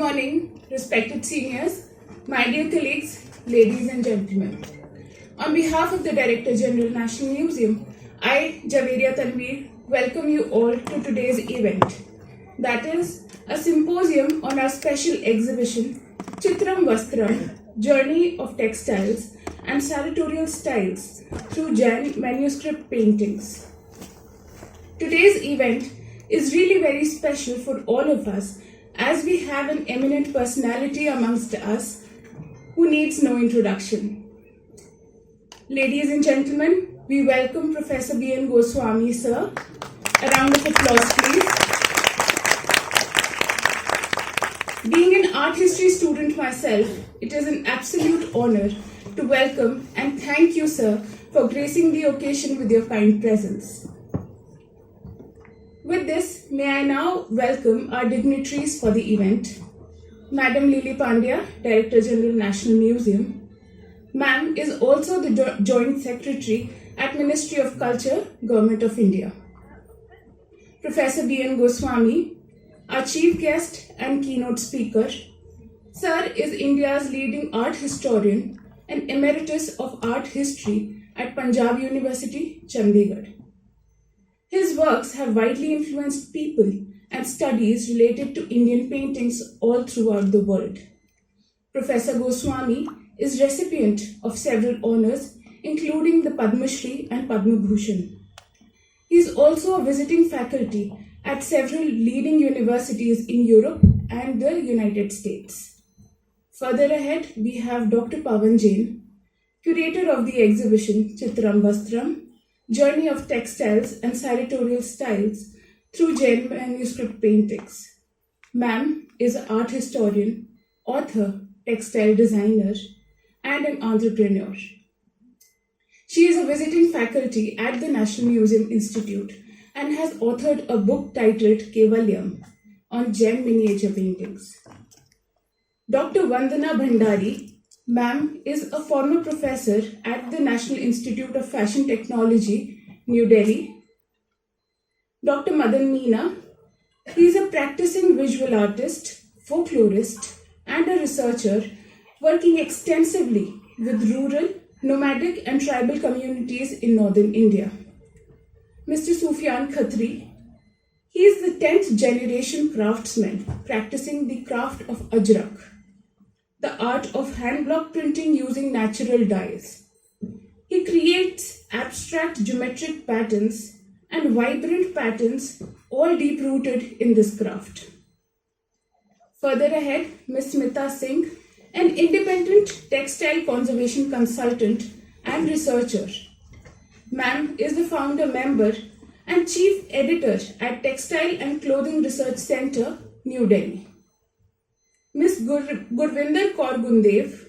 morning, respected seniors, my dear colleagues, ladies and gentlemen. On behalf of the Director General, National Museum, I, Javeria Tanveer, welcome you all to today's event. That is, a symposium on our special exhibition, CHITRAM VASTRAM, Journey of Textiles and Sartorial Styles through Jain manuscript paintings. Today's event is really very special for all of us as we have an eminent personality amongst us who needs no introduction. Ladies and gentlemen, we welcome Professor B.N. Goswamy, sir. A round of applause, please. Being an art history student myself, it is an absolute honor to welcome and thank you, sir, for gracing the occasion with your kind presence. With this, may I now welcome our dignitaries for the event. Madam Lily Pandeya, Director General, National Museum. Ma'am is also the Joint Secretary at Ministry of Culture, Government of India. Professor B.N. Goswamy, our Chief Guest and Keynote Speaker. Sir is India's leading art historian and Emeritus of Art History at Punjab University, Chandigarh. His works have widely influenced people and studies related to Indian paintings all throughout the world. Professor Goswamy is recipient of several honors, including the Padma Shri and Padma Bhushan. He is also a visiting faculty at several leading universities in Europe and the United States. Further ahead, we have Dr. Pavan Jain, curator of the exhibition CHITRAM VASTRAM, Journey of Textiles and Sartorial Styles through Jain manuscript paintings. Ma'am is an art historian, author, textile designer, and an entrepreneur. She is a visiting faculty at the National Museum Institute and has authored a book titled Kevalyam on Jain miniature paintings. Dr. Vandana Bhandari, ma'am, is a former professor at the National Institute of Fashion Technology, New Delhi. Dr. Madan Meena, he is a practicing visual artist, folklorist, and a researcher working extensively with rural, nomadic, and tribal communities in northern India. Mr. Sufyan Khatri, he is the 10th generation craftsman practicing the craft of ajrakh, the art of hand block printing using natural dyes. He creates abstract geometric patterns and vibrant patterns, all deep-rooted in this craft. Further ahead, Ms. Smita Singh, an independent textile conservation consultant and researcher. Ma'am is the founder member and chief editor at Textile and Clothing Research Center, New Delhi. Ms. Gurvinder Kaur Gundev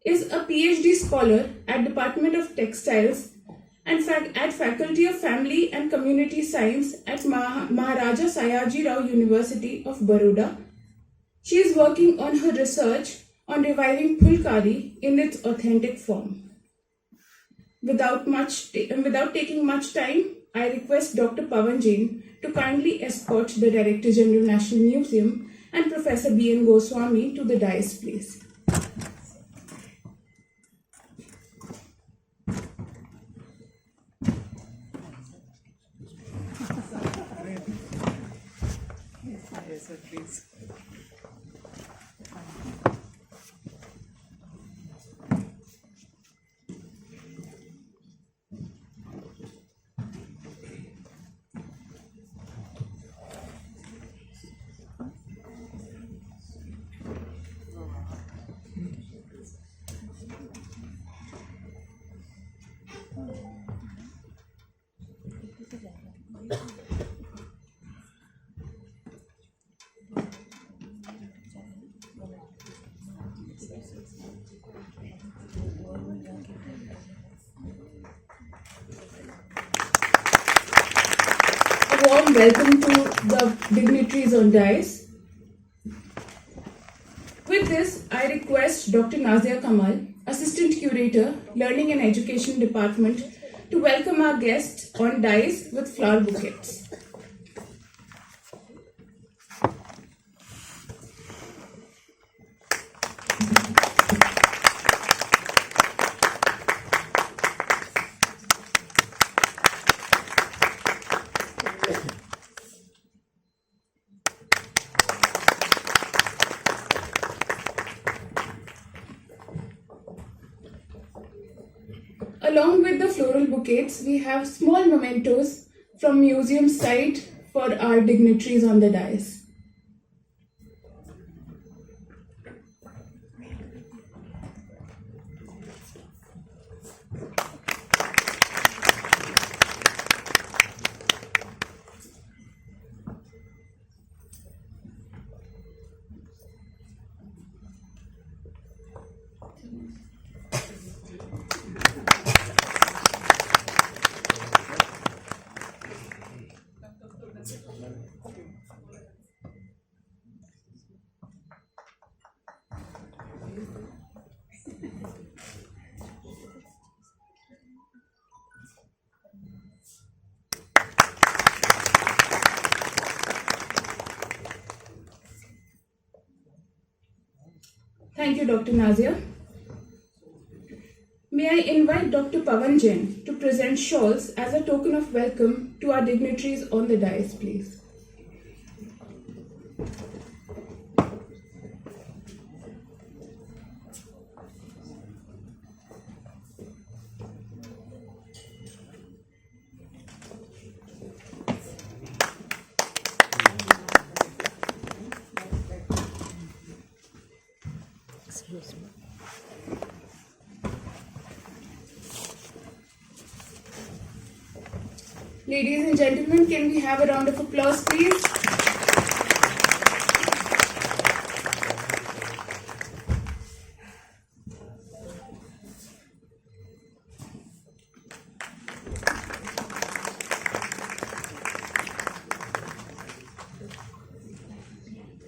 is a PhD scholar at Department of Textiles and at Faculty of Family and Community Science at Maharaja Sayaji Rao University of Baroda. She is working on her research on reviving phulkari in its authentic form. Without taking much time, I request Dr. Pavan Jain to kindly escort the Director General, National Museum and Professor B.N. Goswamy to the dais, please. Yes, sir, please. A warm welcome to the dignitaries on dais. With this, I request Dr. Nazia Kamal, Assistant Curator, Learning and Education Department, to welcome our guests on dais with flower bouquets. along with the floral bouquets, we have small mementos from museum side for our dignitaries on the dais. Thank you, Dr. Nazia. May I invite Dr. Pavan Jain to present shawls as a token of welcome to our dignitaries on the dais, please. Ladies and gentlemen, can we have a round of applause, please?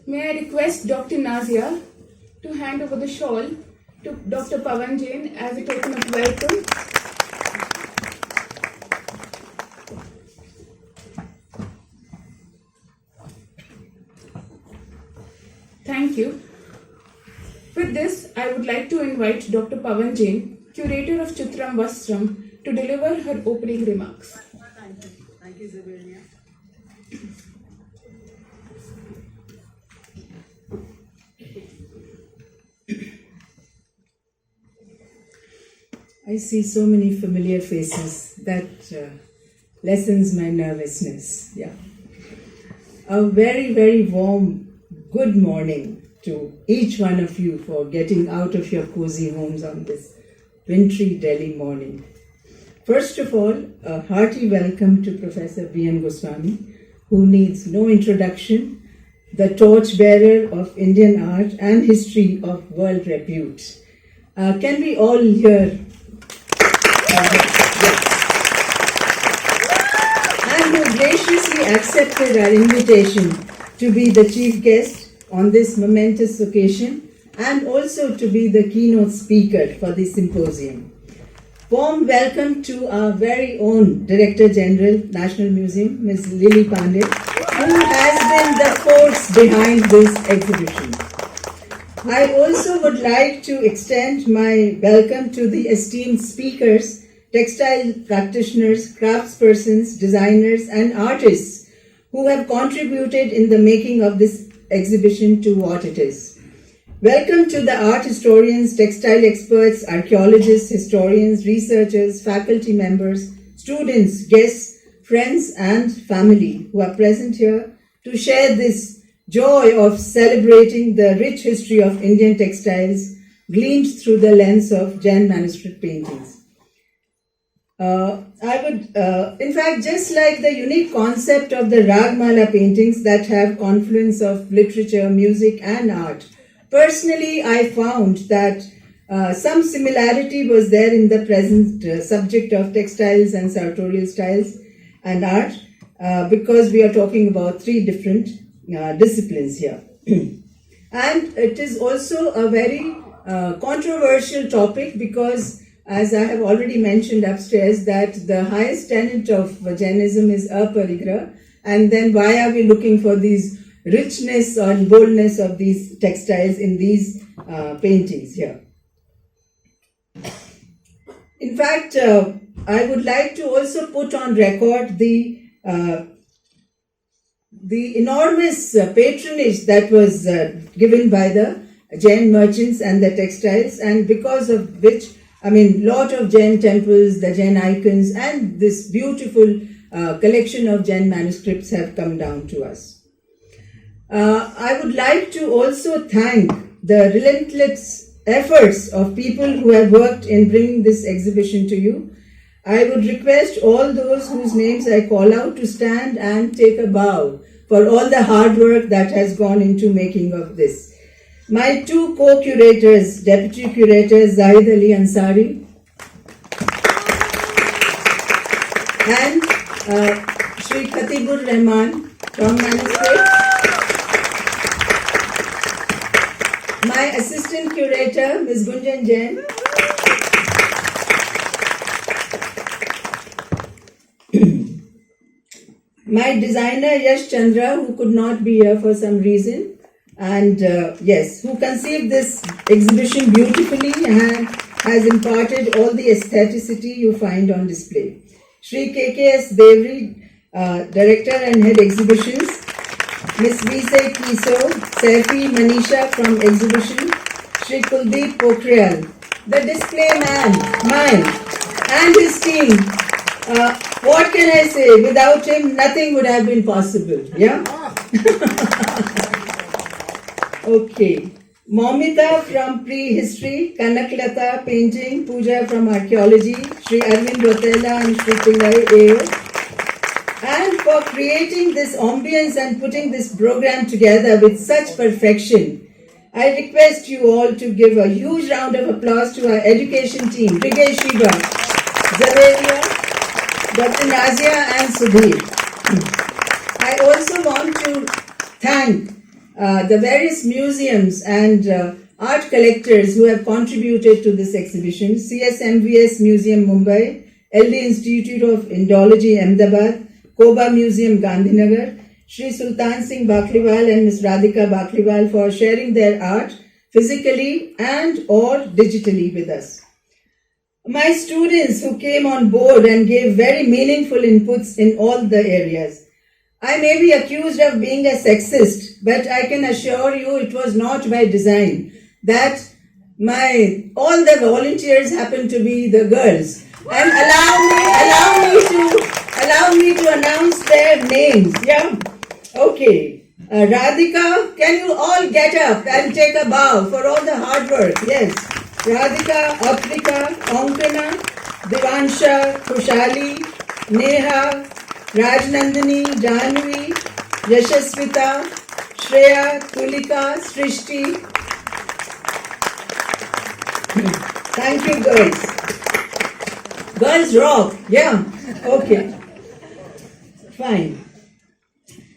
May I request Dr. Nazia to hand over the shawl to Dr. Pavan Jain as a token of welcome. Thank you. With this, I would like to invite Dr. Pavan Jain, curator of CHITRAM VASTRAM, to deliver her opening remarks. Thank you. Thank you, Zabiria. I see so many familiar faces that lessens my nervousness. Yeah. A very, very warm good morning to each one of you for getting out of your cozy homes on this wintry Delhi morning. First of all, a hearty welcome to Professor B.N. Goswamy, who needs no introduction, the torchbearer of Indian art and history of world repute. Can we all hear? And who graciously accepted our invitation to be the chief guest on this momentous occasion and also to be the keynote speaker for the symposium. Warm welcome to our very own Director General, National Museum, Ms. Lily Pandeya, who has been the force behind this exhibition. I also would like to extend my welcome to the esteemed speakers, textile practitioners, craftspersons, designers, and artists who have contributed in the making of this exhibition to what it is. Welcome to the art historians, textile experts, archaeologists, historians, researchers, faculty members, students, guests, friends, and family who are present here to share this joy of celebrating the rich history of Indian textiles gleaned through the lens of Jain manuscript paintings. I would, in fact, just like the unique concept of the Ragmala paintings that have confluence of literature, music, and art, personally, I found that some similarity was there in the present subject of textiles and sartorial styles and art, because we are talking about three different disciplines here. And it is also a very controversial topic because, as I have already mentioned upstairs, that the highest tenet of Jainism is aparigraha, and then why are we looking for these richness or boldness of these textiles in these paintings here? In fact, I would like to also put on record the enormous patronage that was given by the Jain merchants and the textiles, and because of which lot of Jain temples, the Jain icons, and this beautiful collection of Jain manuscripts have come down to us. I would like to also thank the relentless efforts of people who have worked in bringing this exhibition to you. I would request all those whose names I call out to stand and take a bow for all the hard work that has gone into making of this. My two co-curators, Deputy Curators Zahid Ali Ansari and Shri Khatibur Rahman from Manuscripts. My Assistant Curator, Ms. Gunjan Jain. My designer, Yash Chandra, who could not be here for some reason. And who conceived this exhibition beautifully and has imparted all the aestheticity you find on display. Shri KKS Devri, Director and Head Exhibitions, Ms. V.S. Kiso, Saifi Manisha from Exhibition, Shri Kuldeep Pokhriyal, the display man, mine, and his team. What can I say? Without him, nothing would have been possible. Yeah? Okay. Momita from Prehistory, Kanaklata Painting, Pooja from Archaeology, Shri Arvind Rotela and Shri Pillai AO. And for creating this ambience and putting this program together with such perfection, I request you all to give a huge round of applause to our education team, Brigade Shiva, Zaveria, Dr. Nazia and Sudhir. I also want to thank the various museums and art collectors who have contributed to this exhibition. CSMVS Museum Mumbai, LD Institute of Indology Ahmedabad, Koba Museum Gandhinagar, Shri Sultan Singh Bakliwal and Ms. Radhika Bakliwal for sharing their art physically and or digitally with us. My students who came on board and gave very meaningful inputs in all the areas. I may be accused of being a sexist, but I can assure you it was not by design that all the volunteers happen to be the girls. And allow me to announce their names. Yeah? Okay. Radhika, can you all get up and take a bow for all the hard work? Yes. Radhika, Aprika, Onkana, Devansha, Khushali, Neha, Rajnandini, Janvi, Yashasvita, Shreya, Tulika, Srishti. Thank you, girls. Girls rock. Yeah. Okay. Fine.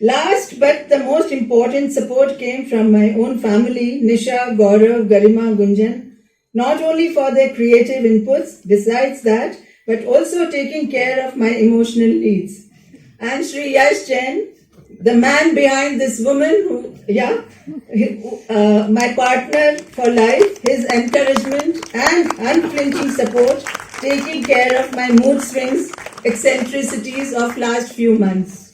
Last but the most important support came from my own family, Nisha, Gaurav, Garima, Gunjan. Not only for their creative inputs, besides that, but also taking care of my emotional needs. And Shri Yash Jain, the man behind this woman, my partner for life, his encouragement and unflinching support, taking care of my mood swings, eccentricities of last few months,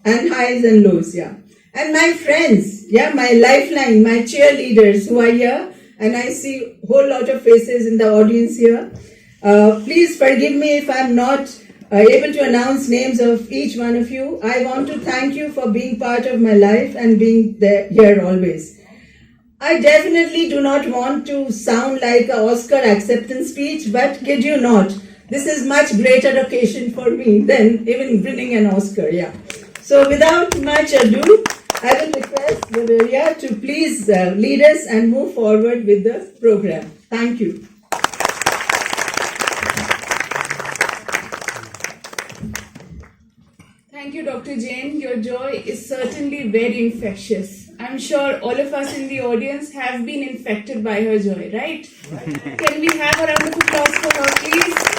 and highs and lows, And my friends, my lifeline, my cheerleaders who are here, and I see a whole lot of faces in the audience here. Please forgive me if I'm not able to announce names of each one of you. I want to thank you for being part of my life and being there here always. I definitely do not want to sound like an Oscar acceptance speech, but kid you not, this is much greater occasion for me than even winning an Oscar, So without much ado, I will request Valeria to please lead us and move forward with the program. Thank you. Thank you, Dr. Jain. Your joy is certainly very infectious. I'm sure all of us in the audience have been infected by her joy, right? Can we have a round of applause for her, please?